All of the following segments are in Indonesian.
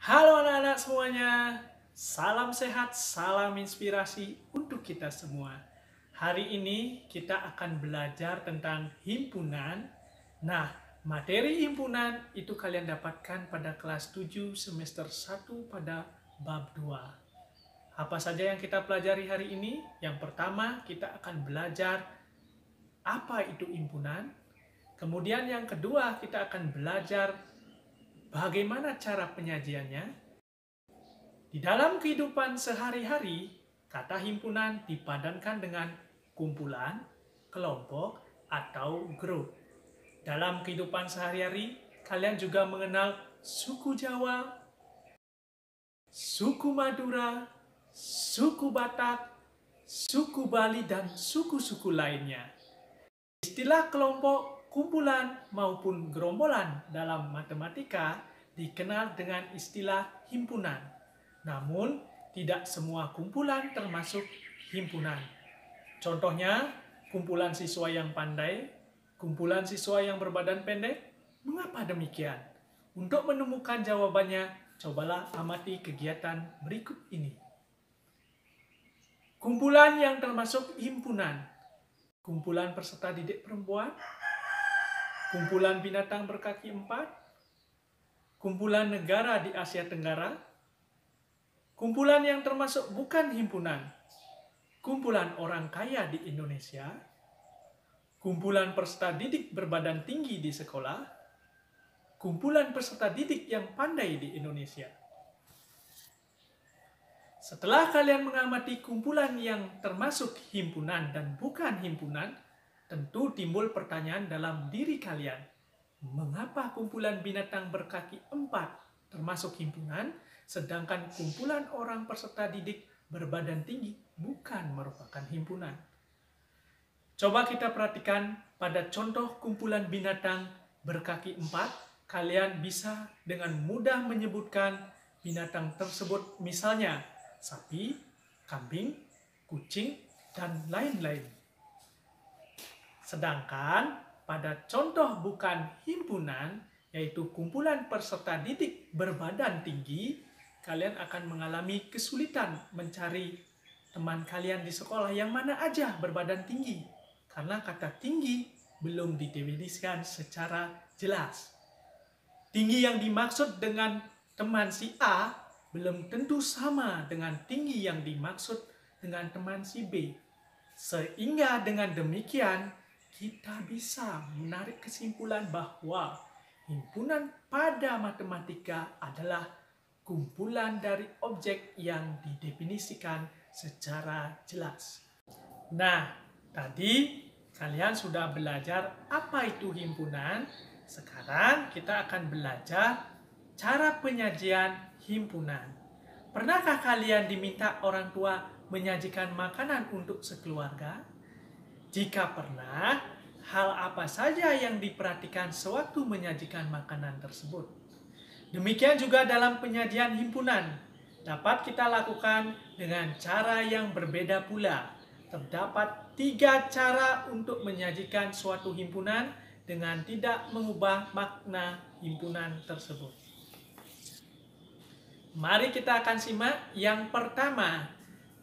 Halo anak-anak semuanya, salam sehat, salam inspirasi untuk kita semua. Hari ini kita akan belajar tentang himpunan. Nah, materi himpunan itu kalian dapatkan pada kelas 7 semester 1 pada bab 2. Apa saja yang kita pelajari hari ini? Yang pertama, kita akan belajar apa itu himpunan. Kemudian yang kedua, kita akan belajar bagaimana cara penyajiannya. Di dalam kehidupan sehari-hari, kata himpunan dipadankan dengan kumpulan, kelompok, atau grup. Dalam kehidupan sehari-hari, kalian juga mengenal suku Jawa, suku Madura, suku Batak, suku Bali, dan suku-suku lainnya. Istilah kelompok, kumpulan, maupun gerombolan dalam matematika dikenal dengan istilah himpunan. Namun, tidak semua kumpulan termasuk himpunan. Contohnya, kumpulan siswa yang pandai, kumpulan siswa yang berbadan pendek. Mengapa demikian? Untuk menemukan jawabannya, cobalah amati kegiatan berikut ini. Kumpulan yang termasuk himpunan. Kumpulan peserta didik perempuan, kumpulan binatang berkaki 4, kumpulan negara di Asia Tenggara, kumpulan yang termasuk bukan himpunan, kumpulan orang kaya di Indonesia, kumpulan peserta didik berbadan tinggi di sekolah, kumpulan peserta didik yang pandai di Indonesia. Setelah kalian mengamati kumpulan yang termasuk himpunan dan bukan himpunan, tentu timbul pertanyaan dalam diri kalian. Mengapa kumpulan binatang berkaki 4 termasuk himpunan, sedangkan kumpulan orang peserta didik berbadan tinggi bukan merupakan himpunan? Coba kita perhatikan pada contoh kumpulan binatang berkaki 4, kalian bisa dengan mudah menyebutkan binatang tersebut, misalnya sapi, kambing, kucing, dan lain-lain. Sedangkan pada contoh bukan himpunan, yaitu kumpulan peserta didik berbadan tinggi, kalian akan mengalami kesulitan mencari teman kalian di sekolah yang mana aja berbadan tinggi. Karena kata tinggi belum didefinisikan secara jelas. Tinggi yang dimaksud dengan teman si A belum tentu sama dengan tinggi yang dimaksud dengan teman si B. Sehingga dengan demikian, kita bisa menarik kesimpulan bahwa himpunan pada matematika adalah kumpulan dari objek yang didefinisikan secara jelas. Nah, tadi kalian sudah belajar apa itu himpunan. Sekarang kita akan belajar cara penyajian himpunan. Pernahkah kalian diminta orang tua menyajikan makanan untuk sekeluarga? Jika pernah, hal apa saja yang diperhatikan sewaktu menyajikan makanan tersebut? Demikian juga dalam penyajian himpunan, dapat kita lakukan dengan cara yang berbeda pula. Terdapat 3 cara untuk menyajikan suatu himpunan dengan tidak mengubah makna himpunan tersebut. Mari kita akan simak. Yang pertama,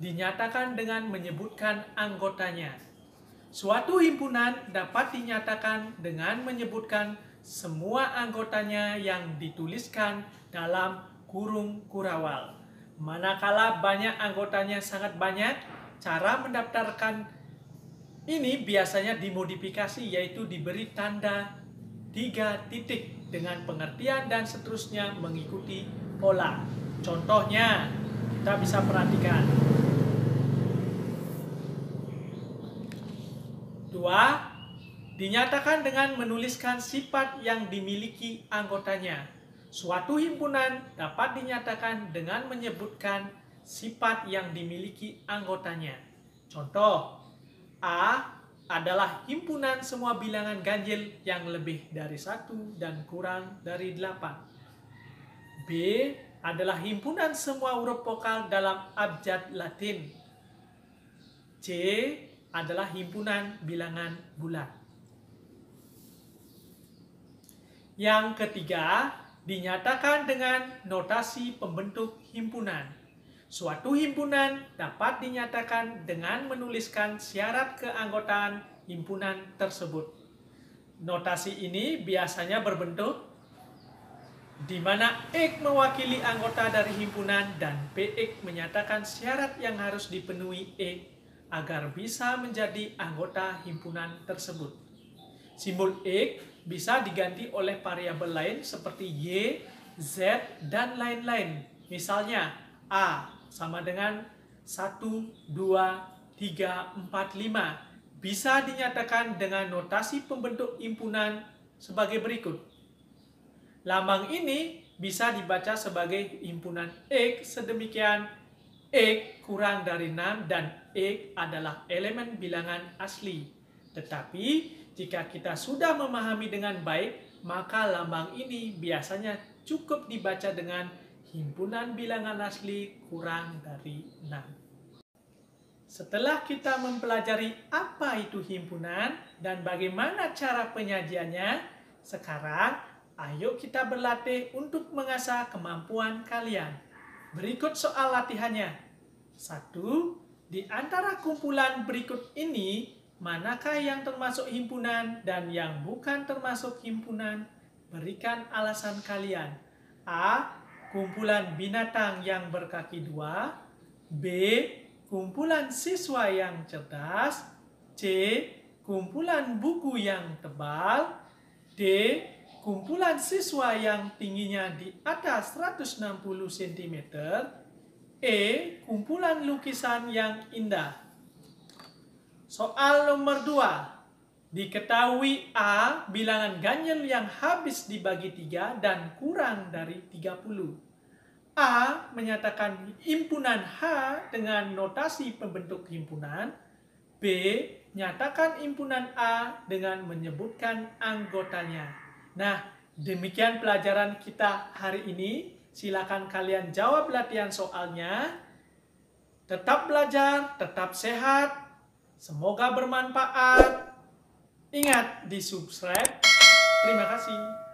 dinyatakan dengan menyebutkan anggotanya. Suatu himpunan dapat dinyatakan dengan menyebutkan semua anggotanya yang dituliskan dalam kurung kurawal. Manakala banyak anggotanya sangat banyak, cara mendaftarkan ini biasanya dimodifikasi, yaitu diberi tanda 3 titik dengan pengertian dan seterusnya mengikuti pola. Contohnya, kita bisa perhatikan. 2. Dinyatakan dengan menuliskan sifat yang dimiliki anggotanya. Suatu himpunan dapat dinyatakan dengan menyebutkan sifat yang dimiliki anggotanya. Contoh, A adalah himpunan semua bilangan ganjil yang lebih dari 1 dan kurang dari 8. B adalah himpunan semua huruf vokal dalam abjad Latin. C adalah himpunan bilangan bulat. Yang ketiga, dinyatakan dengan notasi pembentuk himpunan. Suatu himpunan dapat dinyatakan dengan menuliskan syarat keanggotaan himpunan tersebut. Notasi ini biasanya berbentuk di mana X mewakili anggota dari himpunan dan PX menyatakan syarat yang harus dipenuhi X agar bisa menjadi anggota himpunan tersebut. Simbol X bisa diganti oleh variabel lain seperti Y, Z, dan lain-lain. Misalnya A sama dengan 1, 2, 3, 4, 5. Bisa dinyatakan dengan notasi pembentuk himpunan sebagai berikut. Lambang ini bisa dibaca sebagai himpunan X sedemikian X kurang dari 6 dan X adalah elemen bilangan asli. Tetapi jika kita sudah memahami dengan baik, maka lambang ini biasanya cukup dibaca dengan himpunan bilangan asli kurang dari 6. Setelah kita mempelajari apa itu himpunan dan bagaimana cara penyajiannya, sekarang ayo kita berlatih untuk mengasah kemampuan kalian. Berikut soal latihannya. 1. Di antara kumpulan berikut ini, manakah yang termasuk himpunan dan yang bukan termasuk himpunan? Berikan alasan kalian. A. Kumpulan binatang yang berkaki 2. B. Kumpulan siswa yang cerdas. C. Kumpulan buku yang tebal. D. Kumpulan siswa yang tingginya di atas 160 cm. E. Kumpulan lukisan yang indah. Soal nomor 2. Diketahui A. Bilangan ganjil yang habis dibagi 3 dan kurang dari 30. A. Menyatakan himpunan H dengan notasi pembentuk himpunan. B. Nyatakan himpunan A dengan menyebutkan anggotanya. Nah, demikian pelajaran kita hari ini. Silakan kalian jawab latihan soalnya. Tetap belajar, tetap sehat. Semoga bermanfaat. Ingat di subscribe. Terima kasih.